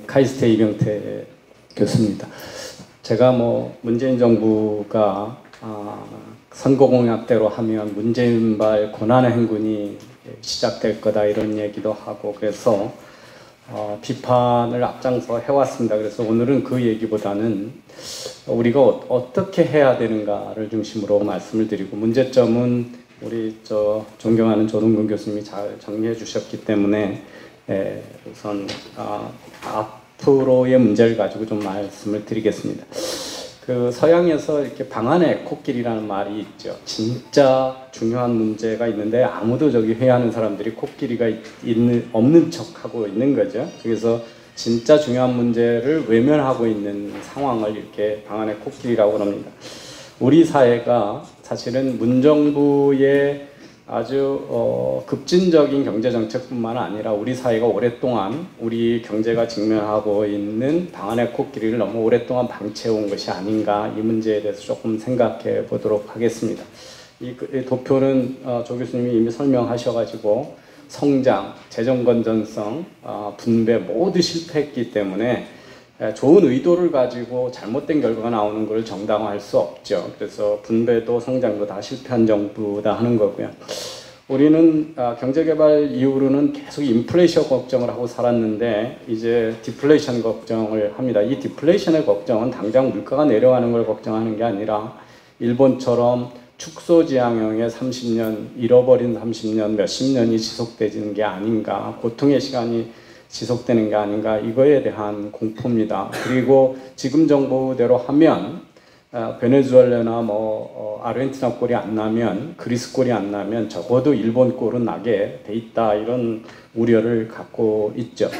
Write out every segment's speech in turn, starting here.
카이스트 이병태 교수입니다. 제가 문재인 정부가 선거 공약대로 하면 문재인발 고난의 행군이 시작될 거다 이런 얘기도 하고 그래서 비판을 앞장서 해왔습니다. 그래서 오늘은 그 얘기보다는 우리가 어떻게 해야 되는가를 중심으로 말씀을 드리고 문제점은 우리 존경하는 조동근 교수님이 잘 정리해 주셨기 때문에 우선 앞으로의 문제를 가지고 좀 말씀을 드리겠습니다. 그 서양에서 이렇게 방 안에 코끼리라는 말이 있죠. 진짜 중요한 문제가 있는데 아무도 저기 회의하는 사람들이 코끼리가 없는 척하고 있는 거죠. 그래서 진짜 중요한 문제를 외면하고 있는 상황을 이렇게 방 안에 코끼리라고 합니다. 우리 사회가 사실은 문정부의 아주 급진적인 경제정책뿐만 아니라 우리 사회가 오랫동안 우리 경제가 직면하고 있는 방 안의 코끼리를 너무 오랫동안 방치해온 것이 아닌가 이 문제에 대해서 조금 생각해 보도록 하겠습니다. 이 도표는 조 교수님이 이미 설명하셔가지고 성장, 재정 건전성, 분배 모두 실패했기 때문에 좋은 의도를 가지고 잘못된 결과가 나오는 걸 정당화할 수 없죠. 그래서 분배도 성장도 다 실패한 정부다 하는 거고요. 우리는 경제개발 이후로는 계속 인플레이션 걱정을 하고 살았는데 이제 디플레이션 걱정을 합니다. 이 디플레이션의 걱정은 당장 물가가 내려가는 걸 걱정하는 게 아니라 일본처럼 축소지향형의 30년, 잃어버린 30년, 몇십 년이 지속되는 게 아닌가, 고통의 시간이 지속되는 게 아닌가 이거에 대한 공포입니다. 그리고 지금 정보대로 하면 베네수엘라나 아르헨티나 꼴이 안 나면 그리스 꼴이 안 나면 적어도 일본 꼴은 나게 돼 있다 이런 우려를 갖고 있죠.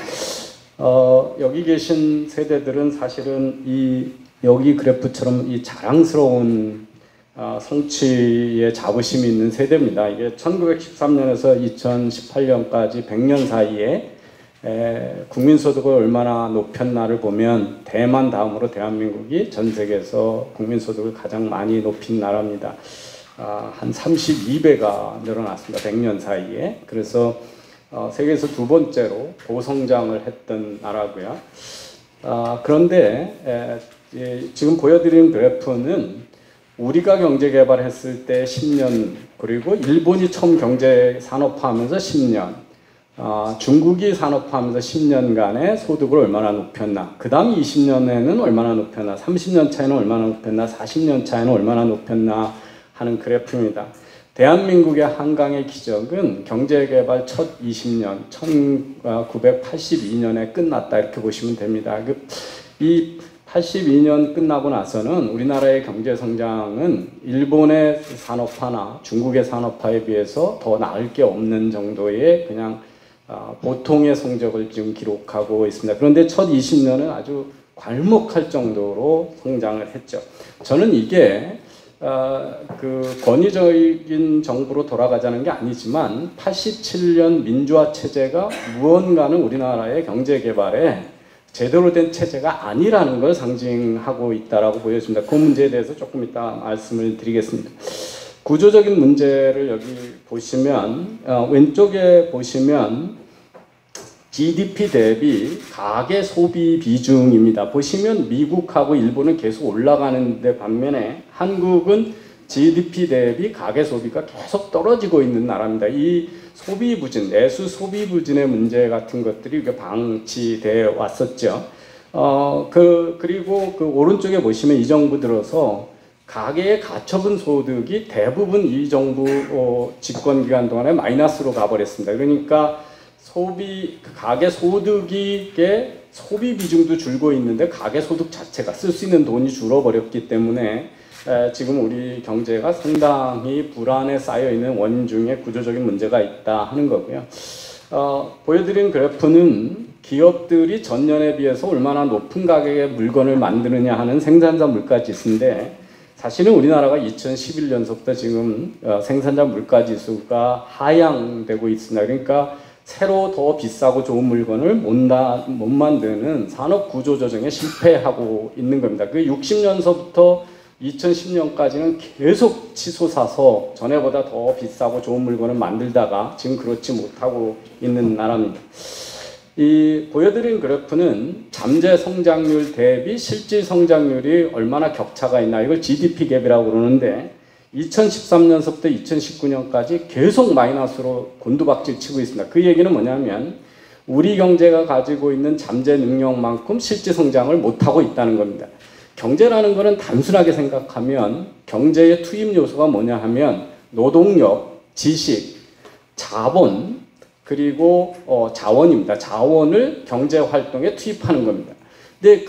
여기 계신 세대들은 사실은 여기 그래프처럼 이 자랑스러운 성취의 자부심이 있는 세대입니다. 이게 1913년에서 2018년까지 100년 사이에 국민소득을 얼마나 높였나를 보면 대만 다음으로 대한민국이 전 세계에서 국민소득을 가장 많이 높인 나라입니다. 한 32배가 늘어났습니다. 100년 사이에. 그래서 세계에서 두 번째로 고성장을 했던 나라고요. 그런데 지금 보여드리는 그래프는 우리가 경제개발했을 때 10년 그리고 일본이 처음 경제산업화하면서 10년 중국이 산업화하면서 10년간의 소득을 얼마나 높였나 그 다음 20년에는 얼마나 높였나 30년 차이는 얼마나 높였나 40년 차이는 얼마나 높였나 하는 그래프입니다. 대한민국의 한강의 기적은 경제개발 첫 20년 1982년에 끝났다 이렇게 보시면 됩니다. 이 82년 끝나고 나서는 우리나라의 경제성장은 일본의 산업화나 중국의 산업화에 비해서 더 나을 게 없는 정도의 그냥 보통의 성적을 지금 기록하고 있습니다. 그런데 첫 20년은 아주 괄목할 정도로 성장을 했죠. 저는 이게 그 권위적인 정부로 돌아가자는 게 아니지만 87년 민주화 체제가 무언가는 우리나라의 경제 개발에 제대로 된 체제가 아니라는 걸 상징하고 있다라고 보여집니다. 그 문제에 대해서 조금 이따 말씀을 드리겠습니다. 구조적인 문제를 여기 보시면 왼쪽에 보시면 GDP 대비 가계 소비 비중입니다. 보시면 미국하고 일본은 계속 올라가는데 반면에 한국은 GDP 대비 가계 소비가 계속 떨어지고 있는 나라입니다. 이 소비 부진, 내수 소비 부진의 문제 같은 것들이 방치되어 왔었죠. 그리고 그 오른쪽에 보시면 이 정부 들어서 가계의 가처분 소득이 대부분 이 정부 집권 기간 동안에 마이너스로 가버렸습니다. 그러니까 가계 소득의 소비 비중도 줄고 있는데 가계 소득 자체가 쓸 수 있는 돈이 줄어버렸기 때문에 지금 우리 경제가 상당히 불안에 쌓여 있는 원인 중에 구조적인 문제가 있다 하는 거고요. 보여드린 그래프는 기업들이 전년에 비해서 얼마나 높은 가격의 물건을 만드느냐 하는 생산자 물가지수인데 사실은 우리나라가 2011년서부터 지금 생산자 물가지수가 하향되고 있습니다. 그러니까 새로 더 비싸고 좋은 물건을 못 만드는 산업 구조 조정에 실패하고 있는 겁니다. 그 60년서부터 2010년까지는 계속 치솟아서 전에보다 더 비싸고 좋은 물건을 만들다가 지금 그렇지 못하고 있는 나라입니다. 이 보여드린 그래프는 잠재 성장률 대비 실질 성장률이 얼마나 격차가 있나, 이걸 GDP 갭이라고 그러는데 2013년서부터 2019년까지 계속 마이너스로 곤두박질 치고 있습니다. 그 얘기는 뭐냐면 우리 경제가 가지고 있는 잠재 능력만큼 실질 성장을 못하고 있다는 겁니다. 경제라는 것은 단순하게 생각하면 경제의 투입 요소가 뭐냐 하면 노동력, 지식, 자본, 그리고 자원입니다. 자원을 경제 활동에 투입하는 겁니다. 근데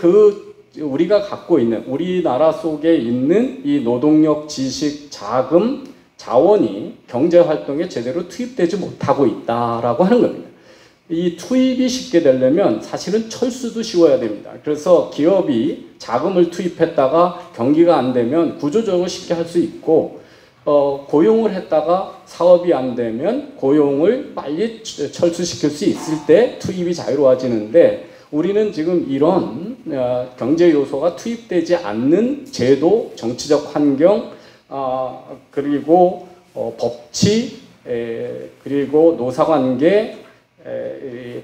우리가 갖고 있는, 우리나라 속에 있는 이 노동력, 지식, 자금, 자원이 경제 활동에 제대로 투입되지 못하고 있다라고 하는 겁니다. 이 투입이 쉽게 되려면 사실은 철수도 쉬워야 됩니다. 그래서 기업이 자금을 투입했다가 경기가 안 되면 구조적으로 쉽게 할 수 있고, 고용을 했다가 사업이 안 되면 고용을 빨리 철수시킬 수 있을 때 투입이 자유로워지는데, 우리는 지금 이런 경제 요소가 투입되지 않는 제도, 정치적 환경, 그리고 법치, 그리고 노사관계,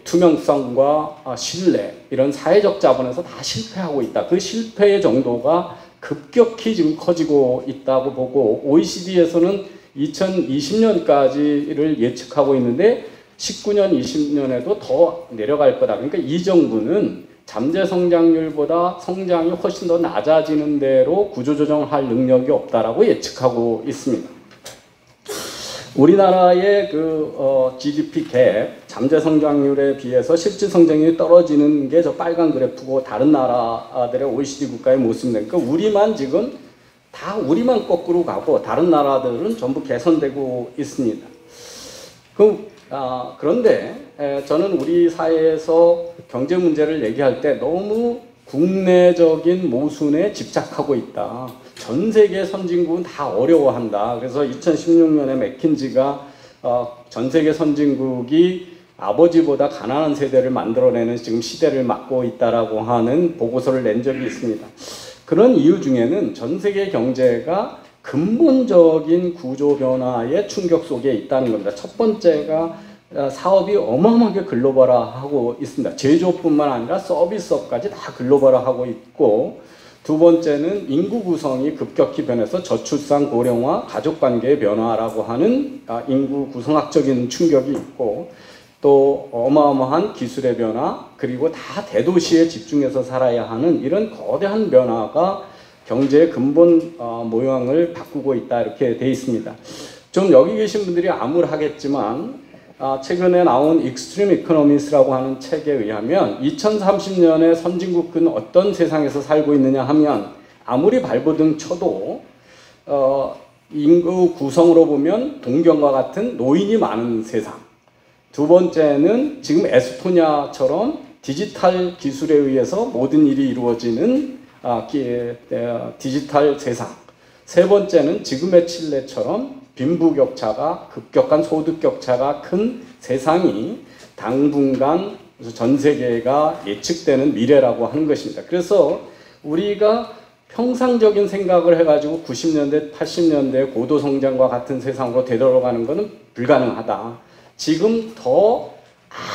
투명성과 신뢰, 이런 사회적 자본에서 다 실패하고 있다. 그 실패의 정도가 급격히 지금 커지고 있다고 보고, OECD에서는 2020년까지를 예측하고 있는데 19년, 20년에도 더 내려갈 거다. 그러니까 이 정부는 잠재 성장률보다 성장이 훨씬 더 낮아지는 대로 구조조정을 할 능력이 없다라고 예측하고 있습니다. 우리나라의 GDP 갭, 잠재 성장률에 비해서 실질 성장률이 떨어지는 게 저 빨간 그래프고, 다른 나라들의 OECD 국가의 모습입니다. 그러니까 우리만 거꾸로 가고 다른 나라들은 전부 개선되고 있습니다. 그런데 저는 우리 사회에서 경제 문제를 얘기할 때 너무 국내적인 모순에 집착하고 있다. 전 세계 선진국은 다 어려워한다. 그래서 2016년에 맥킨지가 전 세계 선진국이 아버지보다 가난한 세대를 만들어내는 지금 시대를 맞고 있다라고 하는 보고서를 낸 적이 있습니다. 그런 이유 중에는 전 세계 경제가 근본적인 구조 변화의 충격 속에 있다는 겁니다. 첫 번째가 사업이 어마어마하게 글로벌화하고 있습니다. 제조뿐만 아니라 서비스업까지 다 글로벌화하고 있고, 두 번째는 인구 구성이 급격히 변해서 저출산, 고령화, 가족관계의 변화라고 하는 인구 구성학적인 충격이 있고, 또 어마어마한 기술의 변화, 그리고 다 대도시에 집중해서 살아야 하는 이런 거대한 변화가 경제의 근본 모양을 바꾸고 있다, 이렇게 돼 있습니다. 좀 여기 계신 분들이 암울하겠지만 최근에 나온 Extreme Economics라고 하는 책에 의하면 2030년에 선진국은 어떤 세상에서 살고 있느냐 하면, 아무리 발버둥 쳐도 인구 구성으로 보면 동경과 같은 노인이 많은 세상, 두 번째는 지금 에스토니아처럼 디지털 기술에 의해서 모든 일이 이루어지는 디지털 세상, 세 번째는 지금의 칠레처럼 빈부격차가, 급격한 소득격차가 큰 세상이 당분간 전 세계가 예측되는 미래라고 하는 것입니다. 그래서 우리가 평상적인 생각을 해가지고 90년대, 80년대 고도성장과 같은 세상으로 되돌아가는 것은 불가능하다. 지금 더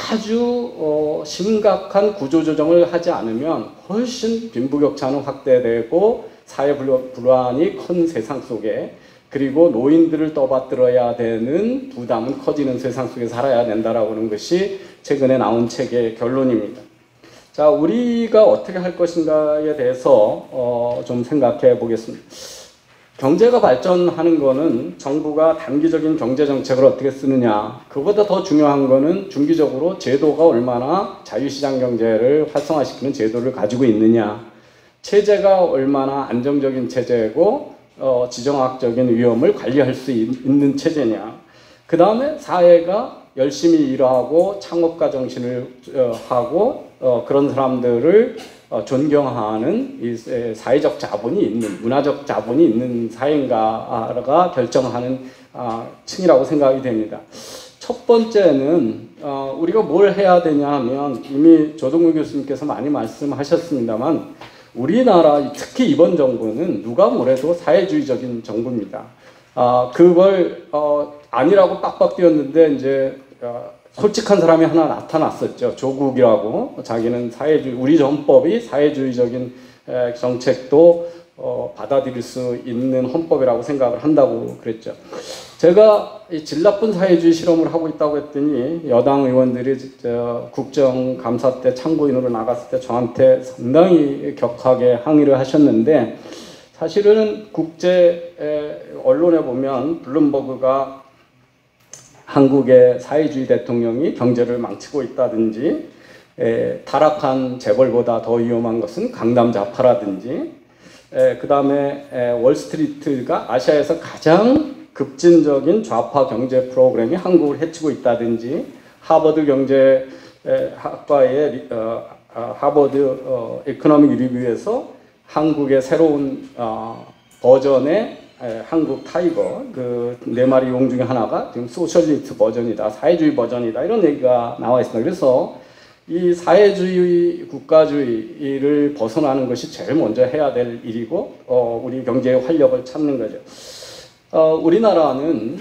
아주 심각한 구조조정을 하지 않으면 훨씬 빈부격차는 확대되고 사회 불안이 큰 세상 속에, 그리고 노인들을 떠받들어야 되는 부담은 커지는 세상 속에 살아야 된다라고 하는 것이 최근에 나온 책의 결론입니다. 자, 우리가 어떻게 할 것인가에 대해서 좀 생각해 보겠습니다. 경제가 발전하는 거는 정부가 단기적인 경제 정책을 어떻게 쓰느냐, 그보다 더 중요한 거는 중기적으로 제도가 얼마나 자유시장 경제를 활성화시키는 제도를 가지고 있느냐, 체제가 얼마나 안정적인 체제고 지정학적인 위험을 관리할 수 있는 체제냐, 그 다음에 사회가 열심히 일하고 창업가 정신을 하고 그런 사람들을 존경하는 이 사회적 자본이 있는, 문화적 자본이 있는 사회인가가 결정하는 층이라고 생각이 됩니다. 첫 번째는 우리가 뭘 해야 되냐 하면, 이미 조동구 교수님께서 많이 말씀하셨습니다만, 우리나라 특히 이번 정부는 누가 뭐래도 사회주의적인 정부입니다. 그걸 아니라고 빡빡 띄웠는데 이제 솔직한 사람이 하나 나타났었죠. 조국이라고. 자기는 우리 헌법이 사회주의적인 정책도 받아들일 수 있는 헌법이라고 생각을 한다고 그랬죠. 제가 이 질 나쁜 사회주의 실험을 하고 있다고 했더니 여당 의원들이 국정감사 때 참고인으로 나갔을 때 저한테 상당히 격하게 항의를 하셨는데, 사실은 국제 언론에 보면 블룸버그가 한국의 사회주의 대통령이 경제를 망치고 있다든지, 타락한 재벌보다 더 위험한 것은 강남 좌파라든지, 그 다음에 월스트리트가 아시아에서 가장 급진적인 좌파 경제 프로그램이 한국을 해치고 있다든지, 하버드 경제학과의 하버드 이코노믹 리뷰에서 한국의 새로운 버전의 한국 타이거, 그 네 마리 용 중에 하나가 지금 소셜리스트 버전이다, 사회주의 버전이다, 이런 얘기가 나와 있습니다. 그래서 이 사회주의 국가주의를 벗어나는 것이 제일 먼저 해야 될 일이고, 우리 경제의 활력을 찾는 거죠. 우리나라는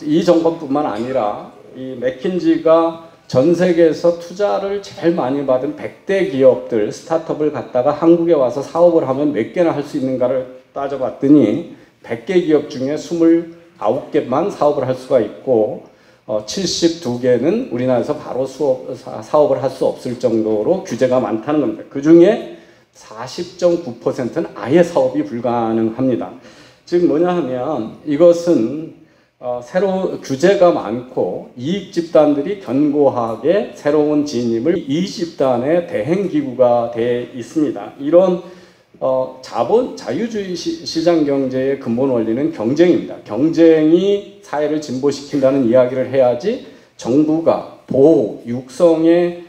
이 정권뿐만 아니라 이 맥킨지가 전 세계에서 투자를 제일 많이 받은 100대 기업들, 스타트업을 갖다가 한국에 와서 사업을 하면 몇 개나 할 수 있는가를 따져봤더니 100개 기업 중에 29개만 사업을 할 수가 있고, 72개는 우리나라에서 바로 사업을 할 수 없을 정도로 규제가 많다는 겁니다. 그 중에 40.9%는 아예 사업이 불가능합니다. 즉 뭐냐 하면, 이것은 새로 규제가 많고 이익 집단들이 견고하게 새로운 진입을, 이익 집단의 대행 기구가 돼 있습니다. 이런 자유주의 시장 경제의 근본 원리는 경쟁입니다. 경쟁이 사회를 진보시킨다는 이야기를 해야지 정부가 보호, 육성의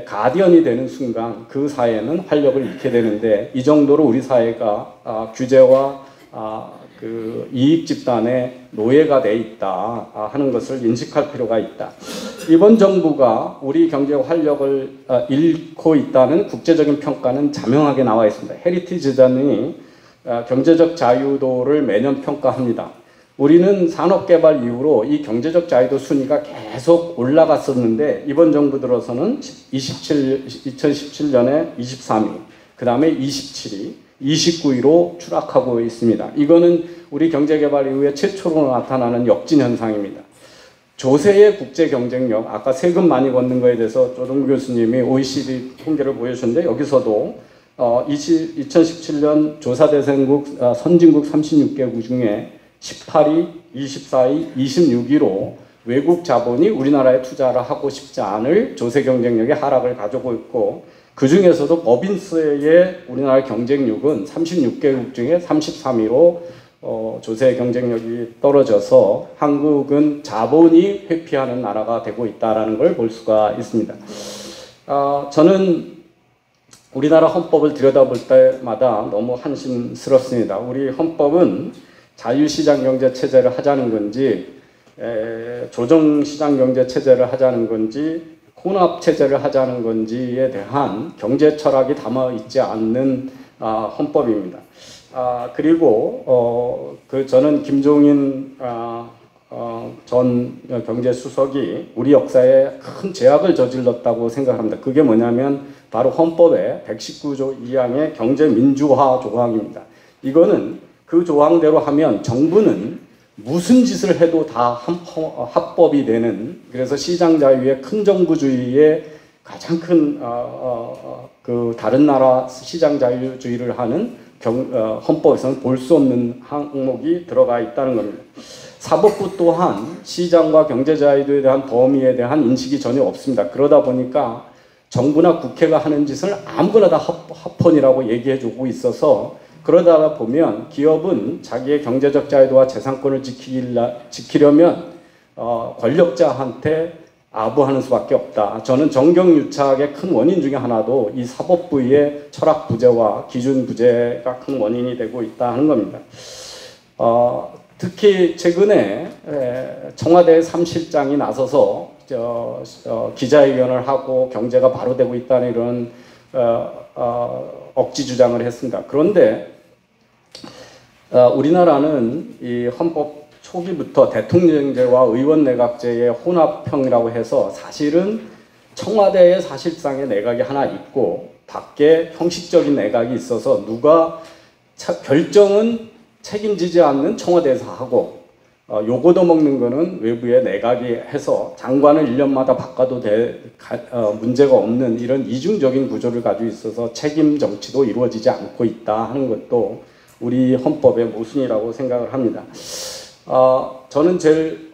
가디언이 되는 순간 그 사회는 활력을 잃게 되는데, 이 정도로 우리 사회가 규제와 그 이익 집단의 노예가 돼 있다 하는 것을 인식할 필요가 있다. 이번 정부가 우리 경제 활력을 잃고 있다는 국제적인 평가는 자명하게 나와 있습니다. 헤리티지 재단이 경제적 자유도를 매년 평가합니다. 우리는 산업개발 이후로 이 경제적 자유도 순위가 계속 올라갔었는데, 이번 정부 들어서는 2017년에 23위, 그 다음에 27위, 29위로 추락하고 있습니다. 이거는 우리 경제개발 이후에 최초로 나타나는 역진 현상입니다. 조세의 국제 경쟁력, 아까 세금 많이 걷는 거에 대해서 조동구 교수님이 OECD 통계를 보여주셨는데, 여기서도 2017년 조사대상국 선진국 36개국 중에 18위, 24위, 26위로 외국 자본이 우리나라에 투자를 하고 싶지 않을 조세 경쟁력의 하락을 가지고 있고, 그 중에서도 법인세의 우리나라 경쟁력은 36개국 중에 33위로 조세 경쟁력이 떨어져서 한국은 자본이 회피하는 나라가 되고 있다는 걸 볼 수가 있습니다. 저는 우리나라 헌법을 들여다볼 때마다 너무 한심스럽습니다. 우리 헌법은 자유시장 경제 체제를 하자는 건지, 조정시장 경제 체제를 하자는 건지, 혼합 체제를 하자는 건지에 대한 경제 철학이 담아 있지 않는 헌법입니다. 그리고 저는 김종인 전 경제수석이 우리 역사에 큰 제약을 저질렀다고 생각합니다. 그게 뭐냐면 바로 헌법의 119조 2항의 경제민주화 조항입니다. 이거는 그 조항대로 하면 정부는 무슨 짓을 해도 다 합법이 되는, 그래서 시장 자유의 큰 정부주의의 가장 큰 그 다른 나라 시장 자유주의를 하는 헌법에서는 볼 수 없는 항목이 들어가 있다는 겁니다. 사법부 또한 시장과 경제 자유에 대한 범위에 대한 인식이 전혀 없습니다. 그러다 보니까 정부나 국회가 하는 짓을 아무거나 다 합헌이라고 얘기해주고 있어서, 그러다 보면 기업은 자기의 경제적 자유도와 재산권을 지키려면 권력자한테 아부하는 수밖에 없다. 저는 정경유착의 큰 원인 중에 하나도 이 사법부의 철학 부재와 기준 부재가 큰 원인이 되고 있다 하는 겁니다. 특히 최근에 청와대 3실장이 나서서 기자회견을 하고 경제가 바로 되고 있다는 이런 억지 주장을 했습니다. 그런데 우리나라는 이 헌법 초기부터 대통령제와 의원내각제의 혼합형이라고 해서 사실은 청와대에 사실상의 내각이 하나 있고 밖에 형식적인 내각이 있어서 누가 결정은 책임지지 않는 청와대에서 하고 요거도 먹는 거는 외부의 내각이 해서 장관을 1년마다 바꿔도 문제가 없는 이런 이중적인 구조를 가지고 있어서 책임 정치도 이루어지지 않고 있다 하는 것도 우리 헌법의 모순이라고 생각을 합니다. 저는 제일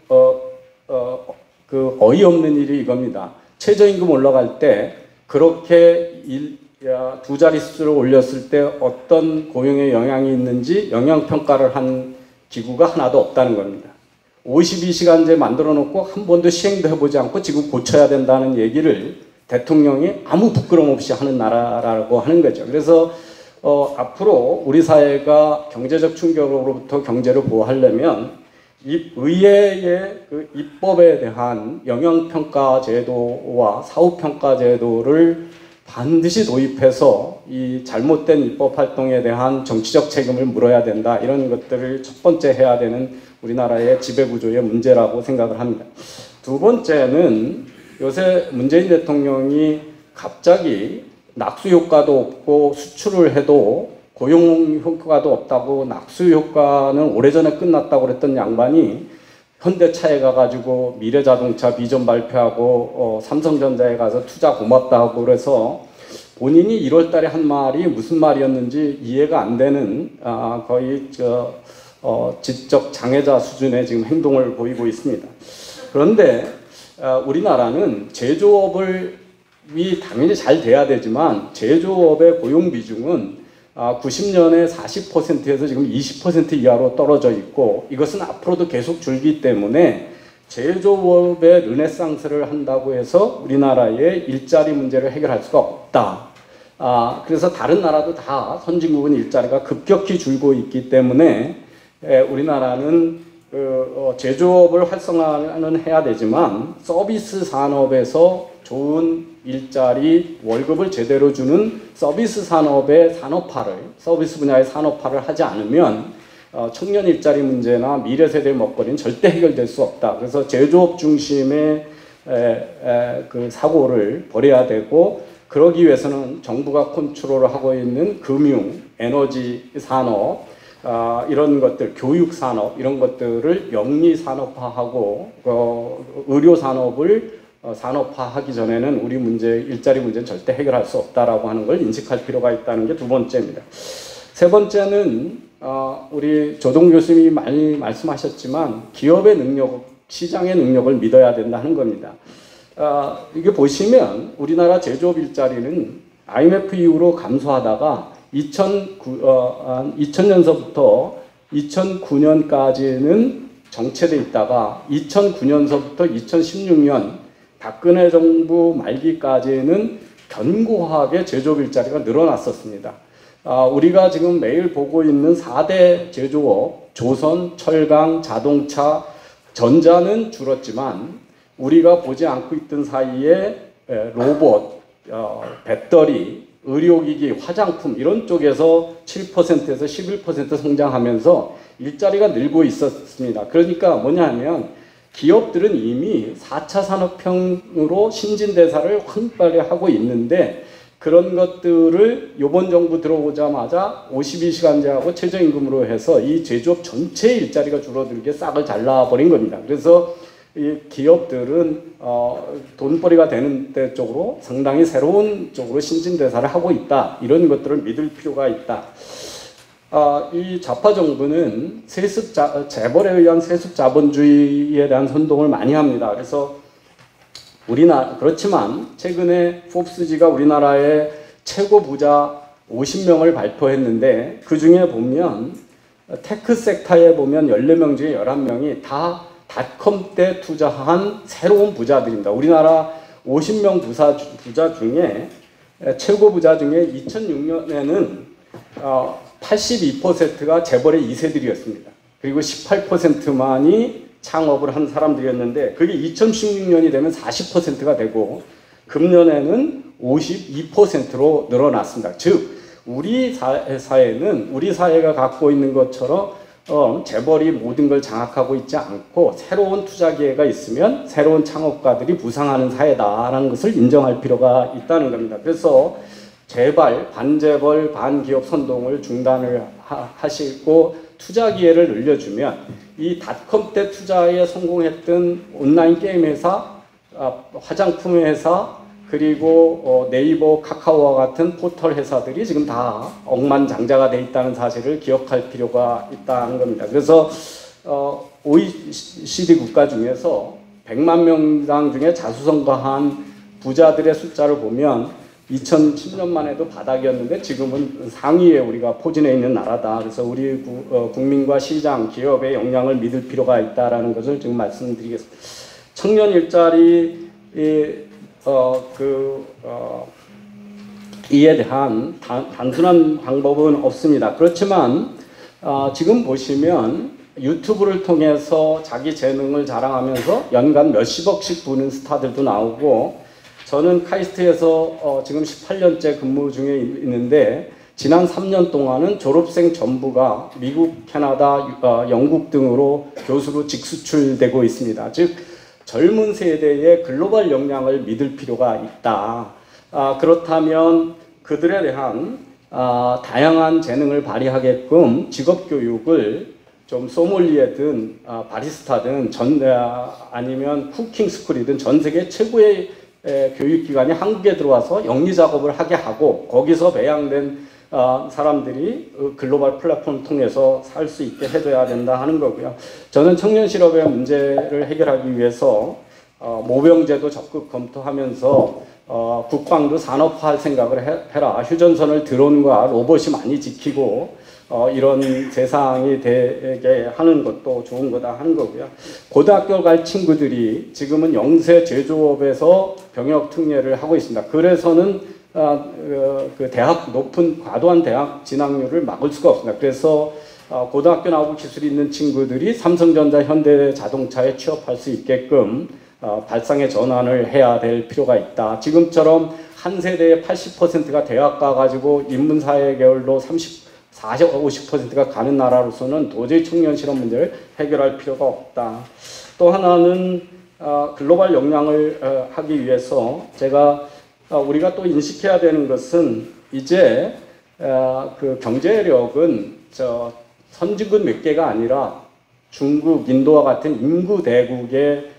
어이없는 일이 이겁니다. 최저임금 올라갈 때 그렇게 두 자릿수를 올렸을 때 어떤 고용에 영향이 있는지 영향평가를 한 기구가 하나도 없다는 겁니다. 52시간제 만들어 놓고 한 번도 시행도 해보지 않고 지금 고쳐야 된다는 얘기를 대통령이 아무 부끄럼 없이 하는 나라라고 하는 거죠. 그래서 앞으로 우리 사회가 경제적 충격으로부터 경제를 보호하려면 의회의 그 입법에 대한 영향평가 제도와 사후평가 제도를 반드시 도입해서 이 잘못된 입법 활동에 대한 정치적 책임을 물어야 된다. 이런 것들을 첫 번째 해야 되는 우리나라의 지배구조의 문제라고 생각을 합니다. 두 번째는 요새 문재인 대통령이 갑자기 낙수 효과도 없고 수출을 해도 고용 효과도 없다고 낙수 효과는 오래전에 끝났다고 그랬던 양반이 현대차에 가가지고 미래자동차 비전 발표하고 삼성전자에 가서 투자 고맙다 하고 그래서 본인이 1월 달에 한 말이 무슨 말이었는지 이해가 안 되는 거의 지적 장애자 수준의 지금 행동을 보이고 있습니다. 그런데 우리나라는 제조업이 당연히 잘 돼야 되지만 제조업의 고용 비중은 90년에 40%에서 지금 20% 이하로 떨어져 있고 이것은 앞으로도 계속 줄기 때문에 제조업의 르네상스를 한다고 해서 우리나라의 일자리 문제를 해결할 수가 없다. 그래서 다른 나라도 다 선진국은 일자리가 급격히 줄고 있기 때문에 우리나라는 제조업을 활성화는 해야 되지만 서비스 산업에서 좋은 일자리, 월급을 제대로 주는 서비스 산업의 산업화를, 서비스 분야의 산업화를 하지 않으면 청년 일자리 문제나 미래 세대 먹거리는 절대 해결될 수 없다. 그래서 제조업 중심의 그 사고를 버려야 되고 그러기 위해서는 정부가 컨트롤을 하고 있는 금융, 에너지 산업, 이런 것들, 교육 산업 이런 것들을 영리 산업화하고 의료 산업을 산업화하기 전에는 우리 일자리 문제는 절대 해결할 수 없다라고 하는 걸 인식할 필요가 있다는 게 두 번째입니다. 세 번째는 우리 조동 교수님이 많이 말씀하셨지만 기업의 능력, 시장의 능력을 믿어야 된다는 겁니다. 이게 보시면 우리나라 제조업 일자리는 IMF 이후로 감소하다가 2000년서부터 2009년까지는 정체돼 있다가 2009년서부터 2016년 박근혜 정부 말기까지는 견고하게 제조업 일자리가 늘어났었습니다. 우리가 지금 매일 보고 있는 4대 제조업, 조선, 철강, 자동차, 전자는 줄었지만 우리가 보지 않고 있던 사이에 로봇, 배터리, 의료기기, 화장품 이런 쪽에서 7%에서 11% 성장하면서 일자리가 늘고 있었습니다. 그러니까 뭐냐면 기업들은 이미 4차 산업혁명으로 신진대사를 빨리 하고 있는데 그런 것들을 이번 정부 들어오자마자 52시간제하고 최저임금으로 해서 이 제조업 전체 일자리가 줄어들게 싹을 잘라버린 겁니다. 그래서 이 기업들은 돈벌이가 되는 데 쪽으로 상당히 새로운 쪽으로 신진대사를 하고 있다. 이런 것들을 믿을 필요가 있다. 이 좌파 정부는 재벌에 의한 세습 자본주의에 대한 선동을 많이 합니다. 그래서 그렇지만 최근에 포브스지가 우리나라의 최고 부자 50명을 발표했는데 그 중에 보면 테크 섹터에 보면 14명 중에 11명이 다 닷컴 때 투자한 새로운 부자들입니다. 우리나라 50명 부자 중에 최고 부자 중에 2006년에는 82%가 재벌의 2세들이었습니다. 그리고 18%만이 창업을 한 사람들이었는데 그게 2016년이 되면 40%가 되고 금년에는 52%로 늘어났습니다. 즉 우리 사회는 우리 사회가 갖고 있는 것처럼 재벌이 모든 걸 장악하고 있지 않고 새로운 투자 기회가 있으면 새로운 창업가들이 부상하는 사회다라는 것을 인정할 필요가 있다는 겁니다. 그래서 제발 반재벌 반기업 선동을 중단을 하시고 투자 기회를 늘려주면 이 닷컴 때 투자에 성공했던 온라인 게임 회사, 화장품 회사, 그리고 네이버, 카카오와 같은 포털 회사들이 지금 다 억만장자가 돼 있다는 사실을 기억할 필요가 있다는 겁니다. 그래서 OECD 국가 중에서 100만 명당 중에 자수성가한 부자들의 숫자를 보면 2010년만 해도 바닥이었는데 지금은 상위에 우리가 포진해 있는 나라다. 그래서 우리 국민과 시장, 기업의 역량을 믿을 필요가 있다는 것을 지금 말씀드리겠습니다. 청년 일자리 이에 대한 단순한 방법은 없습니다. 그렇지만 지금 보시면 유튜브를 통해서 자기 재능을 자랑하면서 연간 몇십억씩 버는 스타들도 나오고, 저는 카이스트에서 지금 18년째 근무 중에 있는데 지난 3년 동안은 졸업생 전부가 미국, 캐나다, 영국 등으로 교수로 직수출되고 있습니다. 즉 젊은 세대의 글로벌 역량을 믿을 필요가 있다. 그렇다면 그들에 대한 다양한 재능을 발휘하게끔 직업교육을 좀 소믈리에든 바리스타든 아니면 쿠킹 스쿨이든 전 세계 최고의 교육기관이 한국에 들어와서 영리작업을 하게 하고, 거기서 배양된 사람들이 글로벌 플랫폼을 통해서 살 수 있게 해줘야 된다 하는 거고요. 저는 청년 실업의 문제를 해결하기 위해서 모병제도 적극 검토하면서 국방도 산업화할 생각을 해라. 휴전선을 드론과 로봇이 많이 지키고 이런 세상이 되게 하는 것도 좋은 거다 하는 거고요. 고등학교 갈 친구들이 지금은 영세 제조업에서 병역 특례를 하고 있습니다. 그래서는 그 높은 과도한 대학 진학률을 막을 수가 없습니다. 그래서 고등학교 나오고 기술이 있는 친구들이 삼성전자, 현대자동차에 취업할 수 있게끔 발상의 전환을 해야 될 필요가 있다. 지금처럼 한 세대의 80%가 대학 가가지고 인문사회 계열로 40, 50%가 가는 나라로서는 도저히 청년 실업 문제를 해결할 필요가 없다. 또 하나는 글로벌 역량을 하기 위해서 우리가 또 인식해야 되는 것은 이제 그 경제력은 선진국 몇 개가 아니라 중국, 인도와 같은 인구 대국의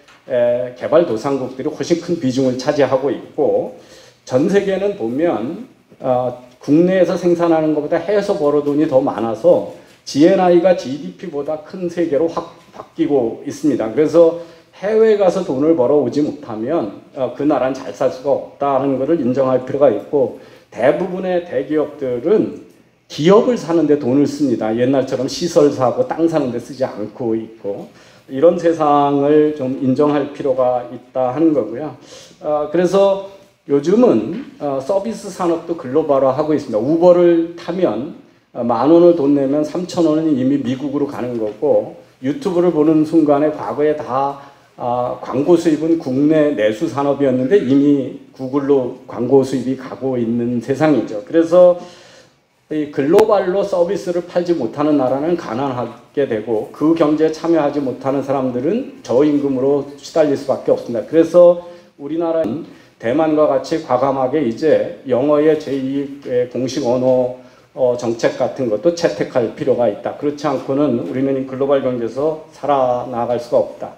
개발도상국들이 훨씬 큰 비중을 차지하고 있고, 전 세계는 보면 국내에서 생산하는 것보다 해외에서 벌어 돈이 더 많아서 GNI가 GDP보다 큰 세계로 확 바뀌고 있습니다. 그래서 해외에 가서 돈을 벌어오지 못하면 그 나라는 잘 살 수가 없다는 것을 인정할 필요가 있고, 대부분의 대기업들은 기업을 사는데 돈을 씁니다. 옛날처럼 시설 사고 땅 사는데 쓰지 않고 있고, 이런 세상을 좀 인정할 필요가 있다 하는 거고요. 그래서 요즘은 서비스 산업도 글로벌화하고 있습니다. 우버를 타면 10,000원을 돈 내면 3,000원은 이미 미국으로 가는 거고, 유튜브를 보는 순간에 과거에 다 광고 수입은 국내 내수 산업이었는데 이미 구글로 광고 수입이 가고 있는 세상이죠. 그래서 이 글로벌로 서비스를 팔지 못하는 나라는 가난하게 되고, 그 경제에 참여하지 못하는 사람들은 저임금으로 시달릴 수밖에 없습니다. 그래서 우리나라는 대만과 같이 과감하게 이제 영어의 제2의 공식 언어 정책 같은 것도 채택할 필요가 있다. 그렇지 않고는 우리는 글로벌 경제에서 살아나갈 수가 없다.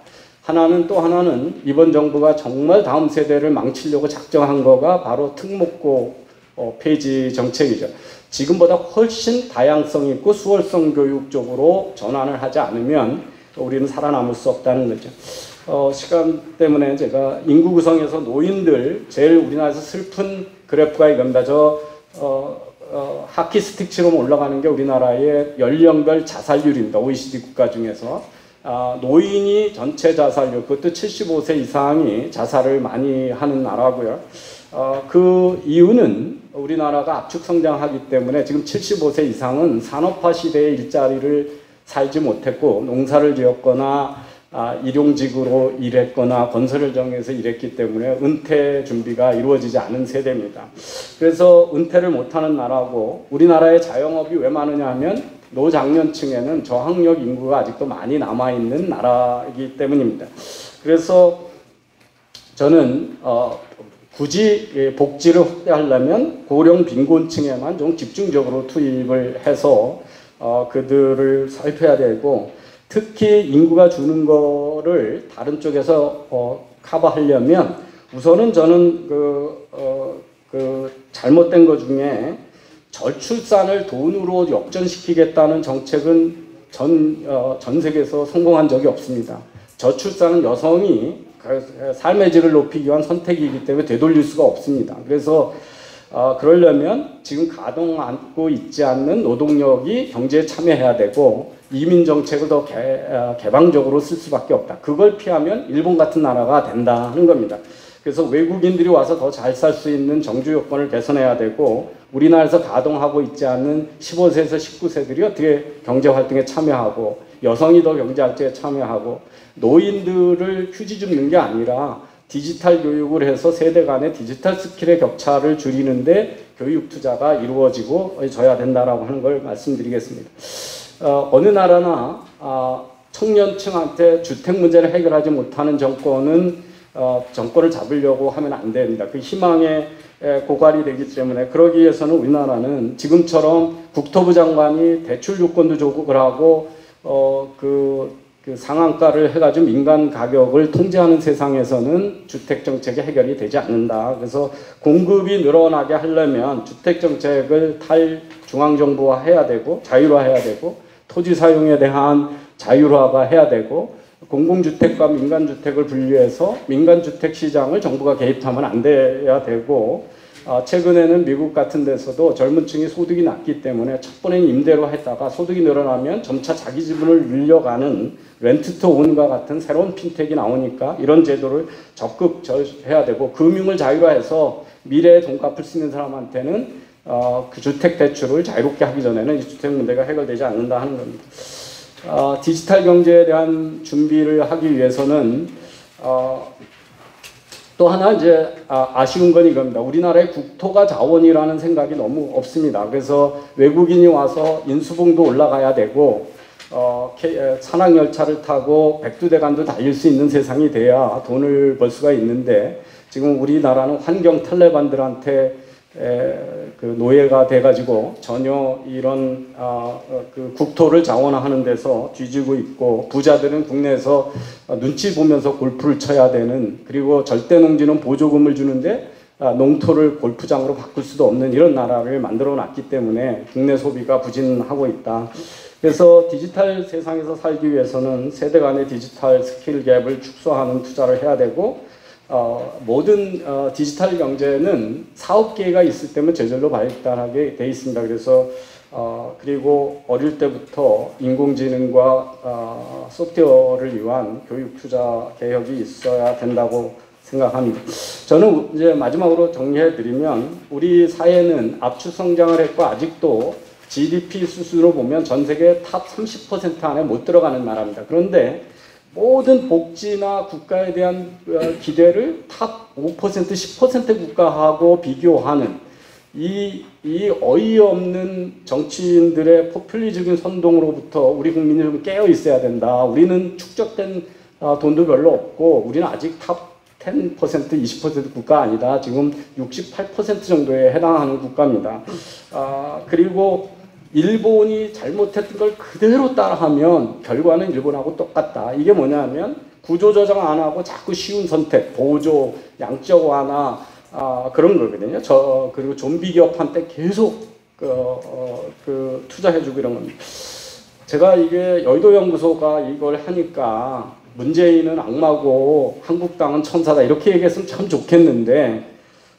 또 하나는 이번 정부가 정말 다음 세대를 망치려고 작정한 거가 바로 특목고 폐지 정책이죠. 지금보다 훨씬 다양성 있고 수월성 교육 쪽으로 전환을 하지 않으면 우리는 살아남을 수 없다는 거죠. 시간 때문에 제가 인구 구성에서 노인들, 제일 우리나라에서 슬픈 그래프가 이겁니다. 하키 스틱처럼 올라가는 게 우리나라의 연령별 자살률입니다. OECD 국가 중에서. 노인이 전체 자살률, 그것도 75세 이상이 자살을 많이 하는 나라고요. 그 이유는 우리나라가 압축 성장하기 때문에 지금 75세 이상은 산업화 시대의 일자리를 살지 못했고, 농사를 지었거나 일용직으로 일했거나 건설을 정해서 일했기 때문에 은퇴 준비가 이루어지지 않은 세대입니다. 그래서 은퇴를 못하는 나라고, 우리나라의 자영업이 왜 많으냐 하면 노장년층에는 저학력 인구가 아직도 많이 남아있는 나라이기 때문입니다. 그래서 저는 굳이 복지를 확대하려면 고령 빈곤층에만 좀 집중적으로 투입을 해서 그들을 살펴야 되고, 특히 인구가 주는 거를 다른 쪽에서 커버하려면 우선은 저는 잘못된 것 중에 저출산을 돈으로 역전시키겠다는 정책은 전 세계에서 성공한 적이 없습니다. 저출산은 여성이 삶의 질을 높이기 위한 선택이기 때문에 되돌릴 수가 없습니다. 그래서 그러려면 지금 가동하고 있지 않는 노동력이 경제에 참여해야 되고, 이민 정책을 더 개방적으로 쓸 수밖에 없다. 그걸 피하면 일본 같은 나라가 된다는 겁니다. 그래서 외국인들이 와서 더 잘 살 수 있는 정주 요건을 개선해야 되고, 우리나라에서 가동하고 있지 않는 15세에서 19세들이 어떻게 경제활동에 참여하고, 여성이 더 경제활동에 참여하고, 노인들을 휴지 줍는 게 아니라 디지털 교육을 해서 세대 간의 디지털 스킬의 격차를 줄이는데 교육 투자가 이루어져야 된다라고 하는 걸 말씀드리겠습니다. 어느 나라나 청년층한테 주택 문제를 해결하지 못하는 정권은 정권을 잡으려고 하면 안 됩니다. 그 희망의 고갈이 되기 때문에, 그러기 위해서는 우리나라는 지금처럼 국토부 장관이 대출 요건도 조국을 하고 그 상한가를 해가지고 민간 가격을 통제하는 세상에서는 주택 정책이 해결이 되지 않는다. 그래서 공급이 늘어나게 하려면 주택 정책을 탈중앙정부화 해야 되고, 자율화해야 되고, 토지 사용에 대한 자율화가 해야 되고, 공공주택과 민간주택을 분리해서 민간주택 시장을 정부가 개입하면 안 돼야 되고, 최근에는 미국 같은 데서도 젊은 층이 소득이 낮기 때문에 첫 번엔 임대로 했다가 소득이 늘어나면 점차 자기 지분을 늘려가는 렌트투온과 같은 새로운 핀텍이 나오니까 이런 제도를 적극 해야 되고, 금융을 자율화해서 미래에 돈 갚을 수 있는 사람한테는 그 주택 대출을 자유롭게 하기 전에는 이 주택 문제가 해결되지 않는다 하는 겁니다. 디지털 경제에 대한 준비를 하기 위해서는 또 하나 이제 아쉬운 건 이겁니다. 우리나라의 국토가 자원이라는 생각이 너무 없습니다. 그래서 외국인이 와서 인수봉도 올라가야 되고, 산악열차를 타고 백두대간도 달릴 수 있는 세상이 돼야 돈을 벌 수가 있는데, 지금 우리나라는 환경 탈레반들한테 그 노예가 돼가지고 전혀 이런 그 국토를 자원화하는 데서 뒤지고 있고, 부자들은 국내에서 눈치 보면서 골프를 쳐야 되는, 그리고 절대농지는 보조금을 주는데 농토를 골프장으로 바꿀 수도 없는 이런 나라를 만들어 놨기 때문에 국내 소비가 부진하고 있다. 그래서 디지털 세상에서 살기 위해서는 세대 간의 디지털 스킬 갭을 축소하는 투자를 해야 되고, 모든 디지털 경제는 사업 기회가 있을 때면 저절로 발달하게 돼 있습니다. 그래서 그리고 어릴 때부터 인공지능과 소프트웨어를 위한 교육 투자 개혁이 있어야 된다고 생각합니다. 저는 이제 마지막으로 정리해 드리면, 우리 사회는 압축 성장을 했고 아직도 GDP 수준으로 보면 전 세계 탑 30% 안에 못 들어가는 나라입니다. 그런데 모든 복지나 국가에 대한 기대를 탑 5%, 10% 국가하고 비교하는 이 어이없는 정치인들의 포퓰리즘적인 선동으로부터 우리 국민이 좀 깨어 있어야 된다. 우리는 축적된 돈도 별로 없고, 우리는 아직 탑 10%, 20% 국가 아니다. 지금 68% 정도에 해당하는 국가입니다. 그리고 일본이 잘못했던 걸 그대로 따라하면 결과는 일본하고 똑같다. 이게 뭐냐면 구조조정 안 하고 자꾸 쉬운 선택, 보조, 양적 완화 그런 거거든요. 그리고 좀비 기업한테 계속 투자해주고 이런 겁니다. 제가 이게 여의도 연구소가 이걸 하니까 문재인은 악마고 한국당은 천사다 이렇게 얘기했으면 참 좋겠는데,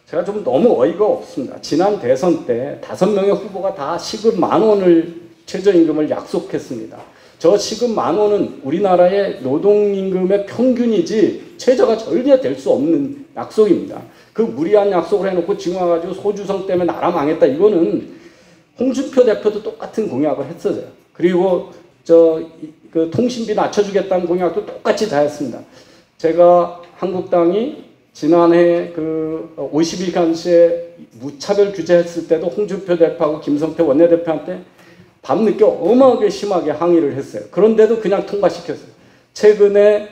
제가 좀 너무 어이가 없습니다. 지난 대선 때 5명의 후보가 다 시급 10,000원을 최저임금을 약속했습니다. 저 시급 10,000원은 우리나라의 노동임금의 평균이지 최저가 절대 될 수 없는 약속입니다. 그 무리한 약속을 해놓고 지금 와가지고 소주성 때문에 나라 망했다. 이거는 홍준표 대표도 똑같은 공약을 했어요. 그리고 그 통신비 낮춰주겠다는 공약도 똑같이 다 했습니다. 제가 한국당이 지난해 그 50일간시에 무차별 규제했을 때도 홍준표 대표하고 김성태 원내대표한테 밤늦게 어마하게 심하게 항의를 했어요. 그런데도 그냥 통과시켰어요. 최근에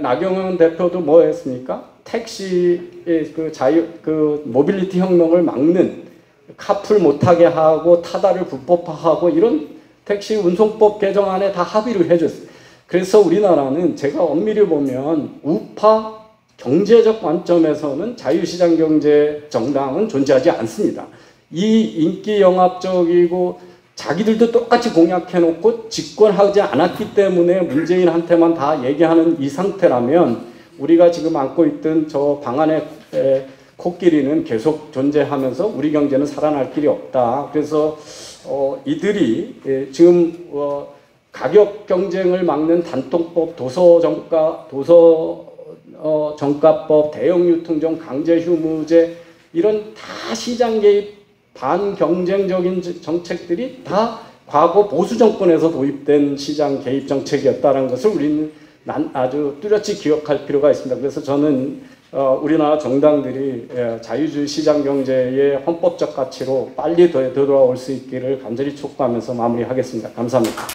나경원 대표도 뭐 했습니까? 택시의 그 모빌리티 혁명을 막는 카풀 못하게 하고 타다를 불법화하고 이런 택시 운송법 개정안에 다 합의를 해줬어요. 그래서 우리나라는 제가 엄밀히 보면 우파 경제적 관점에서는 자유시장 경제 정당은 존재하지 않습니다. 이 인기 영합적이고 자기들도 똑같이 공약해놓고 집권하지 않았기 때문에 문재인한테만 다 얘기하는 이 상태라면 우리가 지금 안고 있던 저 방안의 코끼리는 계속 존재하면서 우리 경제는 살아날 길이 없다. 그래서 이들이 지금 가격 경쟁을 막는 단통법, 정가법, 대형유통점, 강제휴무제 이런 다 시장 개입 반경쟁적인 정책들이 다 과거 보수 정권에서 도입된 시장 개입 정책이었다는 것을 우리는 아주 뚜렷이 기억할 필요가 있습니다. 그래서 저는 우리나라 정당들이 자유주의 시장 경제의 헌법적 가치로 빨리 되돌아올 수 있기를 간절히 촉구하면서 마무리하겠습니다. 감사합니다.